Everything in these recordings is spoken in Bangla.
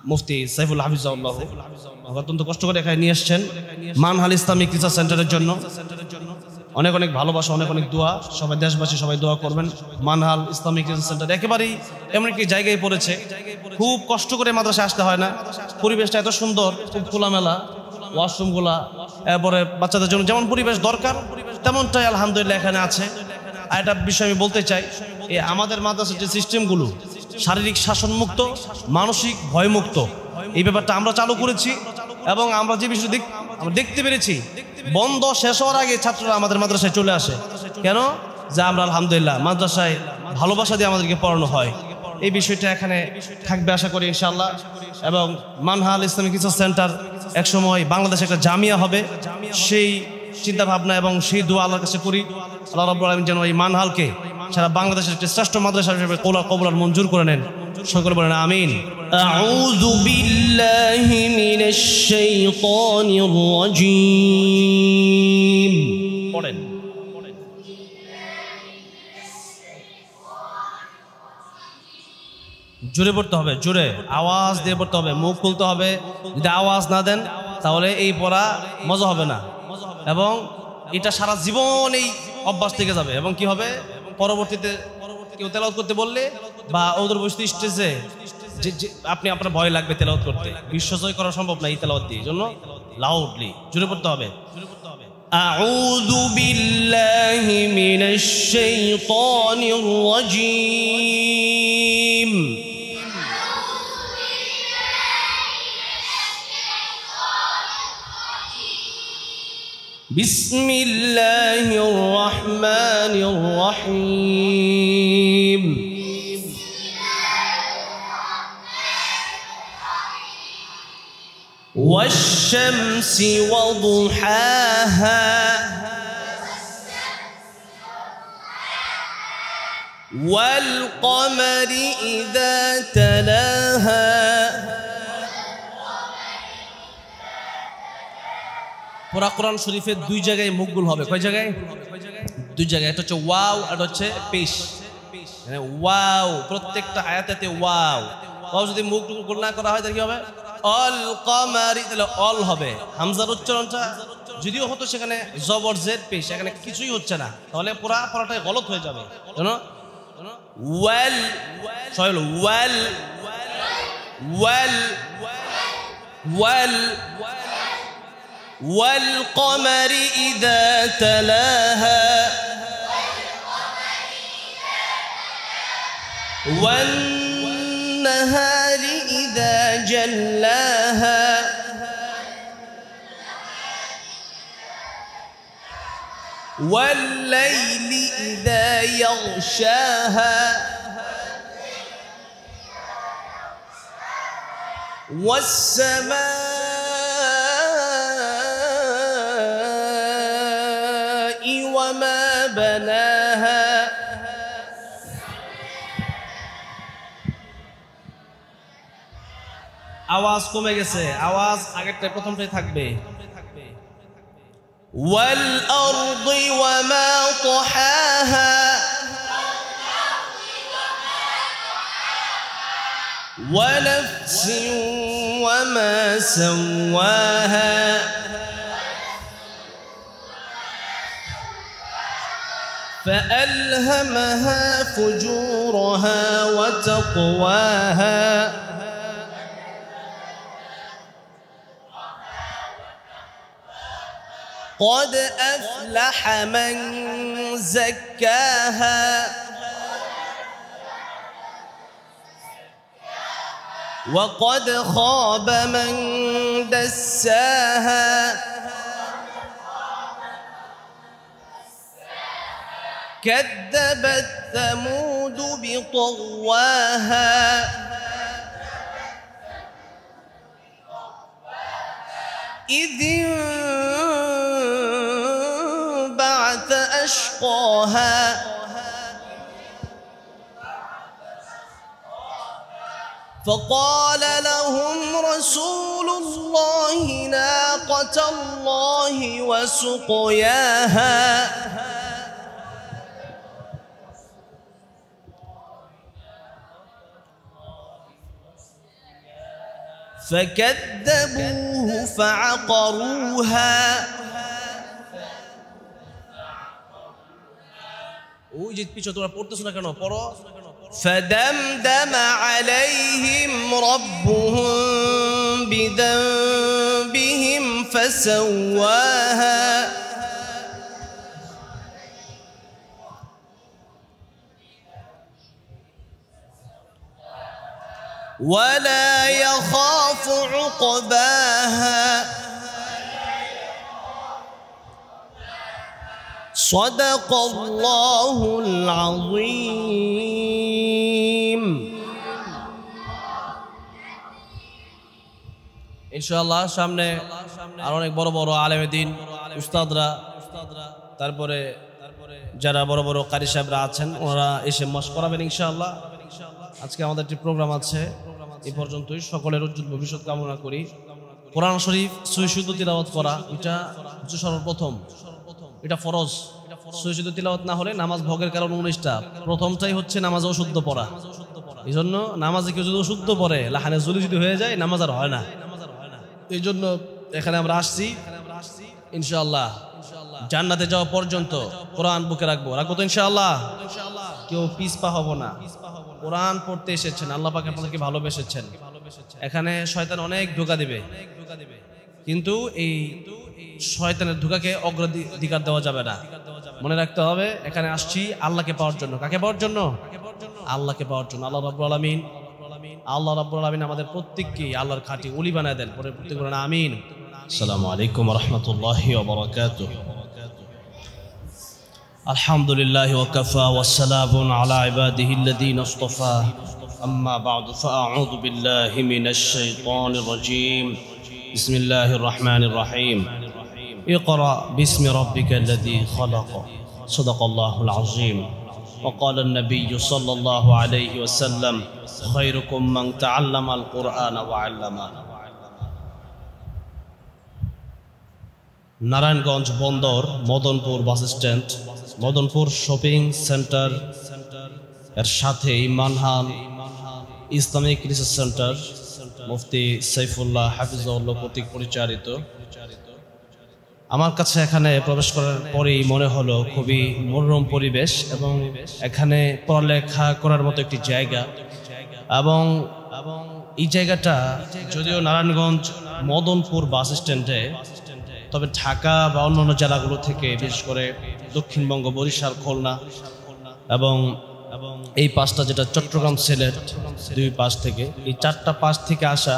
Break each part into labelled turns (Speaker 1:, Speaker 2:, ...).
Speaker 1: মুফতি সাইফুল হাফিজাহুল্লাহ অত্যন্ত কষ্ট করে এখানে নিয়ে এসেছেন মানহাল ইসলামিক রিসার্চ সেন্টারের জন্য। অনেক অনেক ভালোবাসা, অনেক অনেক দোয়া। সবাই দেশবাসী সবাই দোয়া করবেন। মানহাল ইসলামিক রিসার্চ সেন্টার একেবারেই এমন একটি জায়গায় পড়েছে, খুব কষ্ট করে মাদ্রাসায় আসতে হয় না। পরিবেশটা এত সুন্দর, খুব খোলামেলা, ওয়াশরুমগুলা, এরপরে বাচ্চাদের জন্য যেমন পরিবেশ দরকার তেমনটাই আলহামদুলিল্লাহ এখানে আছে। আর একটা বিষয় আমি বলতে চাই, এই আমাদের মাদ্রাসার যে সিস্টেমগুলো শারীরিক শাসনমুক্ত, মানসিক ভয়মুক্ত, এই ব্যাপারটা আমরা চালু করেছি। এবং আমরা যে বিষয় আমরা দেখতে পেরেছি, বন্ধ শেষ হওয়ার আগে ছাত্ররা আমাদের মাদ্রাসায় চলে আসে। কেন? যে আমরা আলহামদুলিল্লাহ মাদ্রাসায় ভালোবাসা দিয়ে আমাদেরকে পড়ানো হয়। এই বিষয়টা এখানে থাকবে আশা করি ইনশাআল্লাহ। এবং মানহাল ইসলামিক রিসার্চ সেন্টার একসময় বাংলাদেশে একটা জামিয়া হবে, সেই চিন্তা ভাবনা এবং সেই দোয়া আল্লাহর কাছে করি। আল্লাহ রাব্বুল আলামিন যেন এই মানহালকে সারা বাংলাদেশের একটি শ্রেষ্ঠ মাদ্রাসা হিসেবে কবুল আর মঞ্জুর করে নেন। সকলে বলেন আমিন। আউযু বিল্লাহি মিনাশ শাইতানির রাজীম। পড়েন। জোরে পড়তে হবে, জোরে আওয়াজ দিয়ে পড়তে হবে, মুখ খুলতে হবে। যদি আওয়াজ না দেন তাহলে এই পড়া মজা হবে না, এবং এটা সারা জীবন এই অভ্যাস থেকে যাবে। এবং কি হবে, পরবর্তীতে কেউ তেলাওয়াত করতে বললে বা ওদের বসতে স্টেজে আপনি আপনার ভয় লাগবে তেলাওয়াত করতে, বিশ্বজয় করা সম্ভব না এই তেলাওয়াত দিয়ে। জন্য লাউডলি জোরে পড়তে হবে। আউযু বিল্লাহি মিনাশ শাইতানির রাজীম। বিসমিল্লাহির রহমানির রহিম। والشمس وضحاها والقمر إذا تلاها পুরা কোরআন শরীফের দুই জায়গায় মুখগুল হবে। কয় জায়গায়? দুই জায়গায়। এটা হচ্ছে ওয়াও আর হচ্ছে পেশ। মানে ওয়াও, প্রত্যেকটা আয়াতে ওয়াও। ওয়াও যদি মুখ গোল না করা হয় তাহলে কি হবে? অল কমারি, তাহলে অল হবে। হামজার উচ্চারণটা যদিও হতো সেখানে জবর জেদ পেশ, এখানে কিছুই হচ্ছে না, তাহলে পুরা পড়াটাই গলত হয়ে যাবে। জানো ওয়াল, সবাই বলো ওয়াল ওয়াল ওয়াল والقمر إذا تلاها والنهار إذا جلاها والليل إذا يغشاها والسماء وما بناها আওয়াজ কমে গেছে, আওয়াজ আগেরটা প্রথমটাই থাকবে। والأرض وما طحاها ونفس وما سواها فألهمها فجورها وتقواها قد أفلح من زكاها وقد خاب من دساها كذبت ثمود بطغواها إذ انبعث أشقاها فقال لهم رسول الله ناقة الله وسقياها فكذبوه فعقروها ওই যে পিছনে তোমরা পড়তেছো না কেন পড়ো فدمدم عليهم ربهم بذنبهم فسواها ولا يخاف عقباها صدق الله العظيم ইনশাআল্লাহ সামনে আর অনেক বড় বড় আলেমে দ্বীন উস্তাদরা তারপরে যারা বড় বড় কারি সাহেবরা আছেন ওনারা এসে মাস করাবেন ইনশাআল্লাহ আজকে আমাদের একটি প্রোগ্রাম আছে এই পর্যন্তই সকলের উজ্জ্বল ভবিষ্যৎ কামনা করি কোরআন শরীফ সুশুদ্ধ তিলাওয়াত করা এটা হচ্ছে সর্বপ্রথম এটা ফরজ সুশুদ্ধ তিলাওয়াত না হলে নামাজ ভোগের কারণ 19টা প্রথমটাই হচ্ছে নামাজ অশুদ্ধ পড়া এই জন্য নামাজে কেউ যদি অশুদ্ধ পড়ে লাহানে জুলি যদি হয়ে যায় নামাজ আর হয় না এই জন্য এখানে আমরা আসছি ইনশাআল্লাহ জান্নাতে যাওয়া পর্যন্ত কোরআন বুকে রাখবো তো ইনশাআল্লাহ কেউ পিছপা হব না কোরআন পড়তে এসেছেন আল্লাহ পাক আপনাদেরকে ভালোবেসেছেন এখানে শয়তান অনেক ধোঁকা দিবে কিন্তু এই শয়তানের ধোঁকাকে অগ্রাধিকার দেওয়া যাবে না মনে রাখতে হবে এখানে আসছি আল্লাহকে পাওয়ার জন্য কাকে পাওয়ার জন্য আল্লাহকে পাওয়ার জন্য আল্লাহ রাব্বুল আলামিন আমাদের প্রত্যেককে আল্লাহর খাঁটি ওলি বানায় দেন পরে প্রত্যেক বলেন আমিন আসসালামু আলাইকুম ওয়া রাহমাতুল্লাহি ওয়া বারাকাতুহু আলহামদুলিল্লাহি ওয়া কাফা ওয়া সালামুন আলা ইবাদিহিল্লাযীনা ইসতাফা আম্মা বা'দু ফাআউযু বিল্লাহি মিনাশ শাইতানির রাজীম বিসমিল্লাহির রহমানির রহিম ইকরা বিসমি রাব্বিকাল্লাযী খালাক সাদাকাল্লাহুল আযীম وقال النبي صلى الله عليه وسلم خيركم من تعلم القرآن وعلمه নারায়ণগঞ্জ বন্দর Madanpur bus stand Madanpur shopping centre এর সাথে মানহাল ইসলামিক রিসার্চ সেন্টার মুফতি সাইফুল্লাহ হাফিজাহুল্লাহ কর্তৃক পরিচালিত আমার কাছে এখানে প্রবেশ করার পরেই মনে হলো খুবই মনোরম পরিবেশ এবং এখানে পড়ালেখা করার মতো একটি জায়গা এবং এই জায়গাটা যদিও নারায়ণগঞ্জ মদনপুর বাস স্ট্যান্ডে তবে ঢাকা বা অন্যান্য জেলাগুলো থেকে বিশেষ করে দক্ষিণবঙ্গ বরিশাল খুলনা এবং এই পাঁচটা যেটা চট্টগ্রাম সিলেট দুই পাশ থেকে এই চারটা পাশ থেকে আসা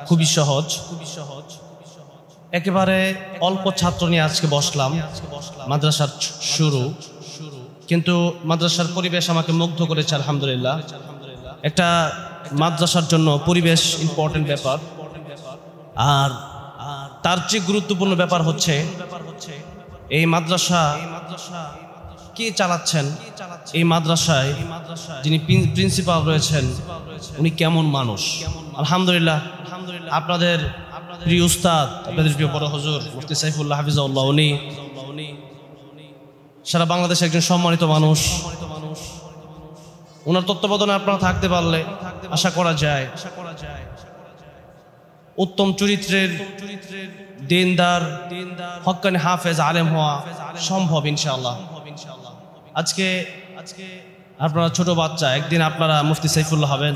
Speaker 1: খুবই সহজ একেবারে অল্প ছাত্র নিয়ে আজকে বসলাম মাদ্রাসার শুরু কিন্তু মাদ্রাসার পরিবেশ আমাকে মুগ্ধ করেছে আলহামদুলিল্লাহ একটা মাদ্রাসার জন্য পরিবেশ ইম্পর্টেন্ট ব্যাপার আর তার চেয়ে গুরুত্বপূর্ণ ব্যাপার হচ্ছে এই মাদ্রাসা কে চালাচ্ছেন এই মাদ্রাসায় যিনি প্রিন্সিপাল রয়েছেন উনি কেমন মানুষ আলহামদুলিল্লাহ আপনাদের প্রিয় উস্তাদ আপনাদের প্রিয় বড় হুজুর মুফতি সাইফুল্লাহ হাফিজাহুল্লাহ উনি সারা বাংলাদেশে একজন সম্মানিত মানুষ ওনার তত্ত্বাবধানে আপনারা থাকতে পারলে আশা করা যায় উত্তম চরিত্রের দিনদার হক্কানি হাফেজ আলেম হওয়া সম্ভব ইনশাআল্লাহ আজকে আপনারা ছোট বাচ্চা একদিন আপনারা মুফতি সাইফুল্লাহ হবেন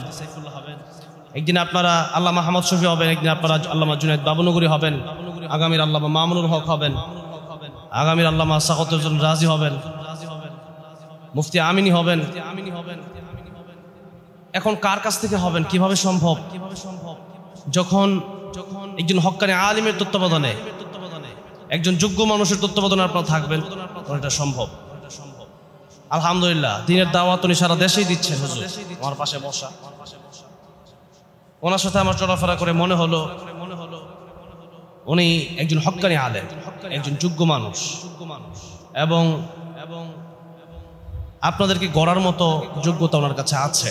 Speaker 1: একদিন আপনারা আল্লামা আহমদ শফি হবেন একদিন আপনারা আল্লামা জুনায়েদ বাবুনগরী হবেন আগামীর আল্লামা মামুনুল হক হবেন আগামীর আল্লামা সাখাওয়াতুল রাজি হবেন মুফতি আমিনী হবেন এখন কার কাছ থেকে হবেন কিভাবে সম্ভব যখন একজন হক্কানি আলিমের তত্ত্বাবধানে একজন যোগ্য মানুষের তত্ত্বাবধানে আপনারা থাকবেন এটা সম্ভব আলহামদুলিল্লাহ দিনের দাওয়াত উনি সারা দেশেই দিচ্ছেন হুজুর আমার পাশে বসা ওনার সাথে আমার চলাফেরা করে মনে হলো উনি একজন হক্কানি আলেম একজন যোগ্য মানুষ এবং আপনাদেরকে গড়ার মতো যোগ্যতা ওনার কাছে আছে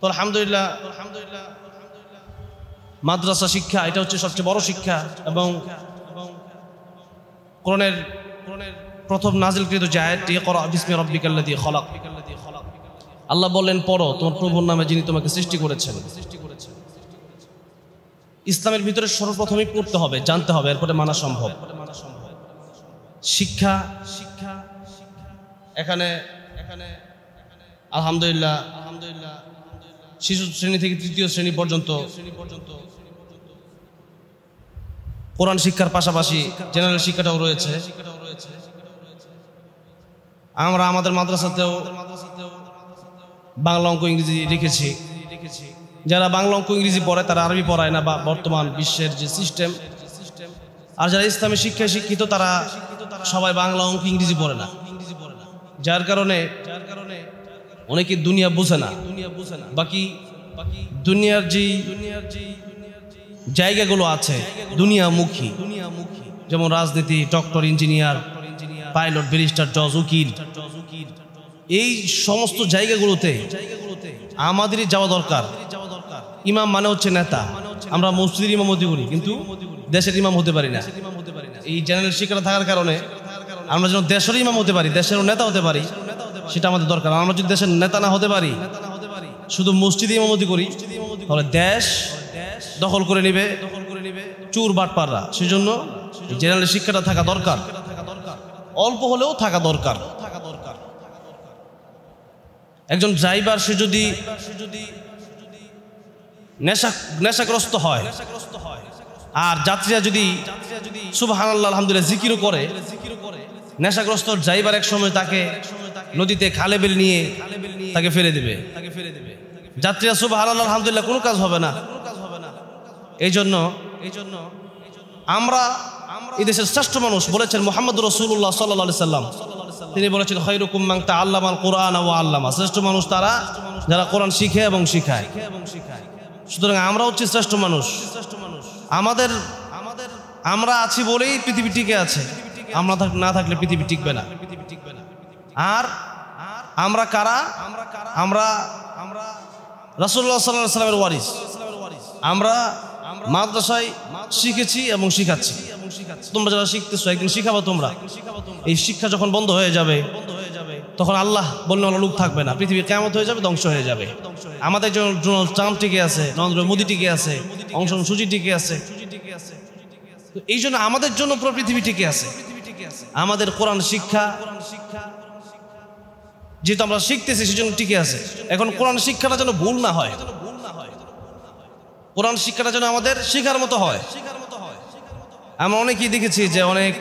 Speaker 1: তো আলহামদুলিল্লাহ মাদ্রাসা শিক্ষা এটা হচ্ছে সবচেয়ে বড় শিক্ষা এবং কোরআনের প্রথম নাজিলকৃত যে আয়াতটি ইকরা বিসমি রাব্বিকাল্লাযী খালাক আল্লাহ বললেন পড়ো তোমার প্রভুর নামে যিনি তোমাকে সৃষ্টি করেছেন ইসলামের ভিতরে সর্বপ্রথমেই পড়তে হবে, জানতে হবে, এরপরে মানা সম্ভব। শিক্ষা এখানে আলহামদুলিল্লাহ শিশু শ্রেণী থেকে তৃতীয় শ্রেণী পর্যন্ত কোরআন শিক্ষার পাশাপাশি জেনারেল শিক্ষাটাও রয়েছে। আমরা আমাদের মাদ্রাসাতেও বাংলা অঙ্ক ইংরেজি রেখেছি। যারা বাংলা অঙ্ক ইংরেজি পড়ে তারা আরবি পড়ায় না, বা বর্তমান বিশ্বের যে সিস্টেম। আর যারা ইসলামী শিক্ষায় শিক্ষিত তারা সবাই বাংলা অঙ্ক ইংরেজি পড়ে না, যার কারণে অনেকে দুনিয়া বোঝে না। বাকি দুনিয়ার যে জায়গাগুলো আছে দুনিয়ামুখী, যেমন রাজনীতি, ডক্টর, ইঞ্জিনিয়ার, পাইলট, ব্যারিস্টার, জজ, উকিল, এই সমস্ত জায়গাগুলোতে আমাদেরই যাওয়া দরকার। ইমাম মানে হচ্ছে নেতা। আমরা মসজিদের ইমামতি করি কিন্তু দেশের ইমাম হতে পারি না। এই জেনারেল শিক্ষাটা থাকার কারণে আমরা যেন দেশের ইমাম হতে পারি, দেশের নেতা হতে পারি, সেটা আমাদের দরকার। আমরা যদি দেশের নেতা না হতে পারি, শুধু মসজিদে ইমামতি করি, তাহলে দেশ দখল করে নেবে চোর বাটপাররা। সেজন্য জেনারেল শিক্ষাটা থাকা দরকার, অল্প হলেও থাকা দরকার। একজন ড্রাইভার সে যদি নেশাগ্রস্ত হয় আর যাত্রীরা যদি সুবহানাল্লাহ আলহামদুলিল্লাহ জিকিরও করে, নেশাগ্রস্ত ড্রাইভার এক সময় তাকে নদীতে খালে বেল নিয়ে তাকে ফেলে দেবে। যাত্রীরা সুবহানাল্লাহ আলহামদুলিল্লাহ কোনো কাজ হবে না। এই জন্য আমরা এই দেশের শ্রেষ্ঠ মানুষ বলেছেন মুহাম্মদুর রাসূলুল্লাহ সাল্লাল্লাহু আলাইহি সাল্লাম, তিনি বলেছেন খায়রুকুম মান তাআল্লামাল কুরআন ওয়া আল্লামা, শ্রেষ্ঠ মানুষ তারা যারা কোরআন শিখে এবং শিখায়। সুতরাং আমরা হচ্ছে শ্রেষ্ঠ মানুষ। আমরা আছি বলেই পৃথিবী টিকে আছে, আমরা না থাকলে পৃথিবী টিকবে না। আর আমরা কারা? আমরা রাসূলুল্লাহ সাল্লাল্লাহু আলাইহি সাল্লামের ওয়ারিস। আমরা মাদ্রাসায় শিখেছি এবং শিখাচ্ছি। তোমরা যারা শিখতেছো একদিন শিখাবো তোমরা। এই শিক্ষা যখন বন্ধ হয়ে যাবে তখন আল্লাহ বললেন লোক থাকবে না, পৃথিবীর কিয়ামত হয়ে যাবে, ধ্বংস হয়ে যাবে। আমাদের জন্য ডোনাল্ড ট্রাম্প টিকে আছে, নরেন্দ্র মোদী টিকে আছে, অং সান সু চি টিকে আছে। এই জন্য আমাদের জন্য পুরো পৃথিবী টিকে আছে। আমাদের কোরআন শিক্ষা যেহেতু আমরা শিখতেছি সেজন্য টিকে আছে। এখন কোরআন শিক্ষাটা যেন ভুল না হয়, কোরআন শিক্ষাটা যেন আমাদের শিখার মতো হয়। আমরা অনেকেই দেখেছি যে অনেক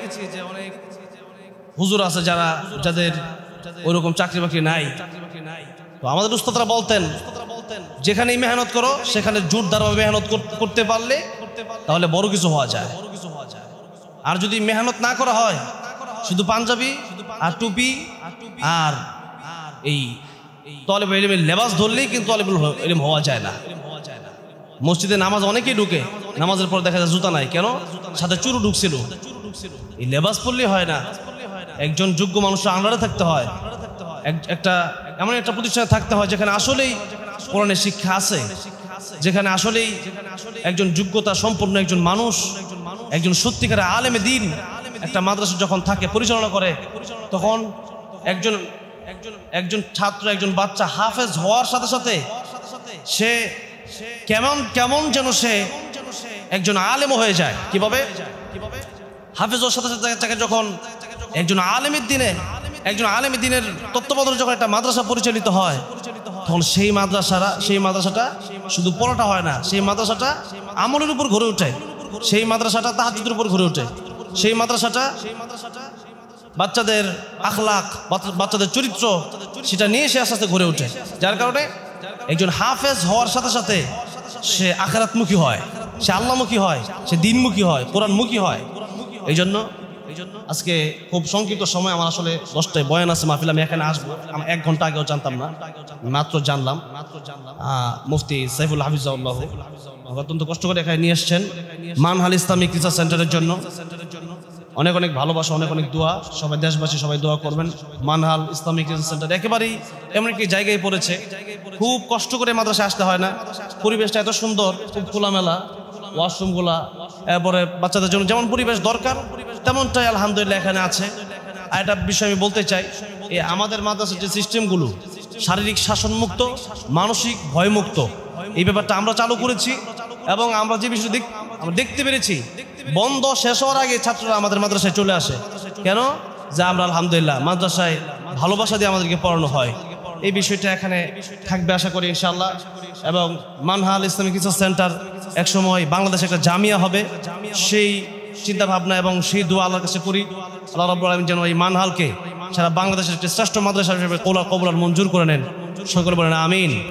Speaker 1: হুজুর আছে যাদের ওইরকম চাকরি বাকরি নাই। তো আমাদের উস্তাদরা বলতেন যেখানেই মেহনত করো সেখানে জোরদারভাবে মেহনত করতে পারলে তাহলে বড় কিছু হওয়া যায়। আর যদি মেহনত না করা হয়, শুধু পাঞ্জাবি আর টুপি আর এই তলেবুল ইলমের লেবাস ধরলেই কিন্তু তলেবুল ইলম হওয়া যায় না। মসজিদে নামাজ অনেকেই ঢুকে, নামাজের পর দেখা যায় জুতা নাই, কেন? সাথে চুরু ঢুকছিল। এই লেবাস পরলেই হয় না, একজন যোগ্য মানুষের আন্ডারে থাকতে হয়, এমন একটা প্রতিষ্ঠানে থাকতে হয় যেখানে আসলেই কোরআনের শিক্ষা আছে, যেখানে আসলেই একজন যোগ্যতা সম্পন্ন একজন মানুষ, একজন সত্যিকারের আলেমে দ্বীন একটা মাদ্রাসা যখন থাকে পরিচালনা করে, তখন একজন ছাত্র, একজন বাচ্চা হাফেজ হওয়ার সাথে সাথে সে কেমন যেন সে একজন আলেম হয়ে যায়। কিভাবে? হাফেজ হওয়ার সাথে সাথে যখন একজন আলেমের দিনের তত্ত্বাবধানে যখন একটা মাদ্রাসা পরিচালিত হয়, তখন সেই মাদ্রাসাটা শুধু পড়াটা হয় না, সেই মাদ্রাসাটা আমলের উপর গড়ে ওঠে, সেই মাদ্রাসাটা তাহাজ্জুদের উপর গড়ে ওঠে, সেই মাদ্রাসাটা বাচ্চাদের আখলাক, বাচ্চাদের চরিত্র, সেটা নিয়ে সে আস্তে আস্তে গড়ে ওঠে। যার কারণে একজন হাফেজ হওয়ার সাথে সাথে সে আখিরাতমুখী হয়, সে আল্লাহমুখী হয়, সে দিনমুখী হয়, কোরআনমুখী হয়। এই জন্য আজকে খুব সংক্ষিপ্ত সময়, আমার আসলে 10টায় বয়ান আছে মাহফিল, আমি এখানে আসবো, আমি 1 ঘন্টা আগেও জানতাম না, মাত্র জানলাম। মুফতি সাইফুল হাফিজাহুল্লাহ অত্যন্ত কষ্ট করে এখানে নিয়ে এসছেন মানহাল ইসলামিক রিসার্চ সেন্টারের জন্য। অনেক অনেক ভালোবাসা, অনেক অনেক দোয়া, সবাই দেশবাসী সবাই দোয়া করবেন। মানহাল ইসলামিক রিসার্চ সেন্টার একেবারেই এমন একটি জায়গায় পড়েছে, খুব কষ্ট করে মাদ্রাসায় আসতে হয় না। পরিবেশটা এত সুন্দর, খুব খোলামেলা, ওয়াশরুমগুলা, এরপরে বাচ্চাদের জন্য যেমন পরিবেশ দরকার তেমনটাই আলহামদুলিল্লাহ এখানে আছে। আর একটা বিষয় আমি বলতে চাই, এই আমাদের মাদ্রাসার যে সিস্টেমগুলো শারীরিক শাসনমুক্ত, মানসিক ভয়মুক্ত, এই ব্যাপারটা আমরা চালু করেছি। এবং আমরা যে বিষয়টি আমরা দেখতে পেরেছি, বন্ধ শেষ হওয়ার আগে ছাত্ররা আমাদের মাদ্রাসায় চলে আসে। কেন? যে আমরা আলহামদুলিল্লাহ মাদ্রাসায় ভালোবাসা দিয়ে আমাদেরকে পড়ানো হয়। এই বিষয়টা এখানে থাকবে আশা করি ইনশাআল্লাহ। এবং মানহাল ইসলামিক রিসার্চ সেন্টার একসময় বাংলাদেশে একটা জামিয়া হবে, সেই চিন্তা ভাবনা এবং সেই দোয়া আল্লাহর কাছে করি। আল্লাহ রাব্বুল আলামিন যেন এই মানহালকে সারা বাংলাদেশের একটি শ্রেষ্ঠ মাদ্রাসা হিসেবে কবুল আর মঞ্জুর করে নেন। সকলে বলেন আমিন।